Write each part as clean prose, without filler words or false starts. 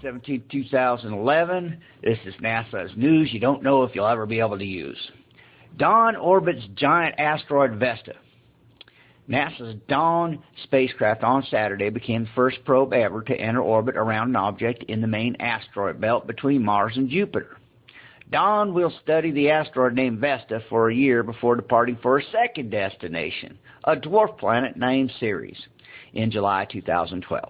17, 2011. This is NASA's news you don't know if you'll ever be able to use. Dawn orbits giant asteroid Vesta. NASA's Dawn spacecraft on Saturday became the first probe ever to enter orbit around an object in the main asteroid belt between Mars and Jupiter. Dawn will study the asteroid named Vesta for a year before departing for a second destination, a dwarf planet named Ceres, in July 2012.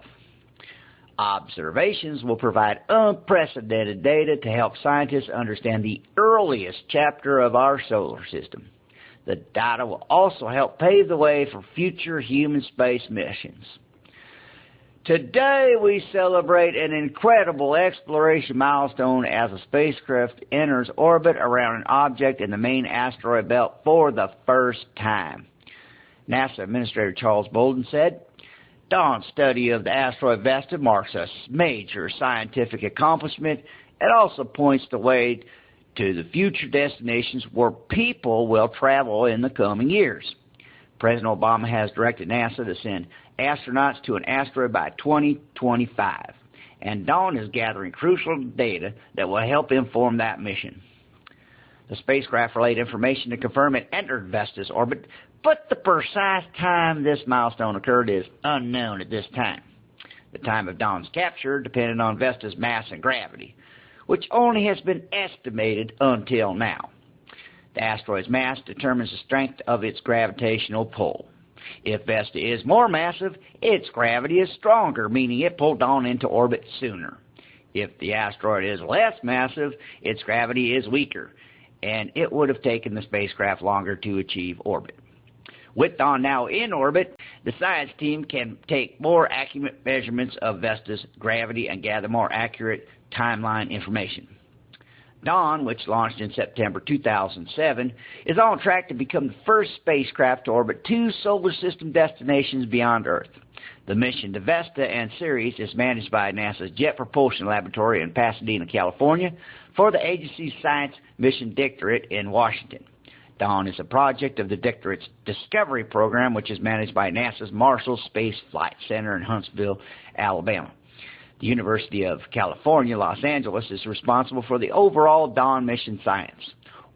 Observations will provide unprecedented data to help scientists understand the earliest chapter of our solar system. The data will also help pave the way for future human space missions. Today we celebrate an incredible exploration milestone as a spacecraft enters orbit around an object in the main asteroid belt for the first time. NASA Administrator Charles Bolden said, Dawn's study of the asteroid Vesta marks a major scientific accomplishment. It also points the way to the future destinations where people will travel in the coming years. President Obama has directed NASA to send astronauts to an asteroid by 2025, and Dawn is gathering crucial data that will help inform that mission. The spacecraft relayed information to confirm it entered Vesta's orbit, but the precise time this milestone occurred is unknown at this time. The time of Dawn's capture depended on Vesta's mass and gravity, which only has been estimated until now. The asteroid's mass determines the strength of its gravitational pull. If Vesta is more massive, its gravity is stronger, meaning it pulled Dawn into orbit sooner. If the asteroid is less massive, its gravity is weaker, and it would have taken the spacecraft longer to achieve orbit. With Dawn now in orbit, the science team can take more accurate measurements of Vesta's gravity and gather more accurate timeline information. Dawn, which launched in September 2007, is on track to become the first spacecraft to orbit two solar system destinations beyond Earth. The mission to Vesta and Ceres is managed by NASA's Jet Propulsion Laboratory in Pasadena, California, for the agency's Science Mission Directorate in Washington. Dawn is a project of the Directorate's Discovery Program, which is managed by NASA's Marshall Space Flight Center in Huntsville, Alabama. The University of California, Los Angeles, is responsible for the overall Dawn mission science.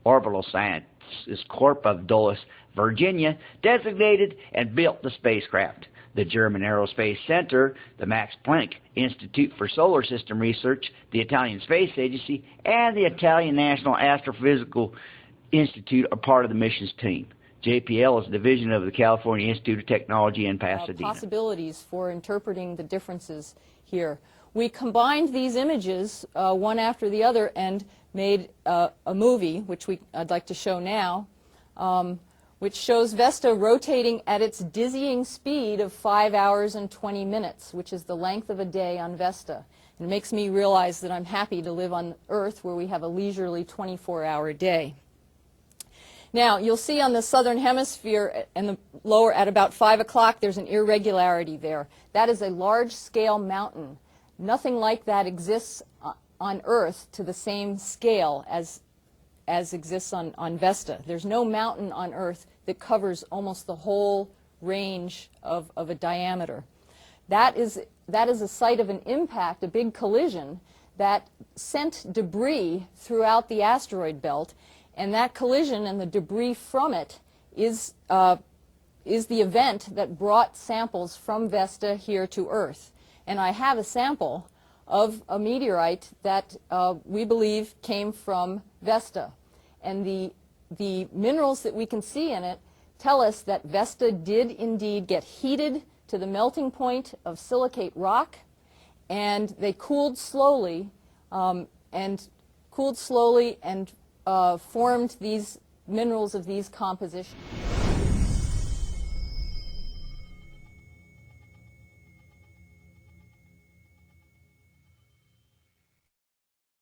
Orbital Sciences Corp of Dulles, Virginia, designated and built the spacecraft. The German Aerospace Center, the Max Planck Institute for Solar System Research, the Italian Space Agency, and the Italian National Astrophysical Institute are part of the missions team. JPL is a division of the California Institute of Technology in Pasadena. Possibilities for interpreting the differences here. We combined these images one after the other and made a movie, which I'd like to show now, which shows Vesta rotating at its dizzying speed of 5 hours and 20 minutes, which is the length of a day on Vesta. And it makes me realize that I'm happy to live on Earth where we have a leisurely 24-hour day. Now, you'll see on the southern hemisphere and the lower at about 5 o'clock, there's an irregularity there. That is a large-scale mountain. Nothing like that exists on Earth to the same scale as exists on Vesta. There's no mountain on Earth that covers almost the whole range of a diameter. That is a site of an impact, a big collision, that sent debris throughout the asteroid belt. And that collision and the debris from it is the event that brought samples from Vesta here to Earth. And I have a sample of a meteorite that we believe came from Vesta. And the minerals that we can see in it tell us that Vesta did indeed get heated to the melting point of silicate rock, and they cooled slowly and formed these minerals of these compositions.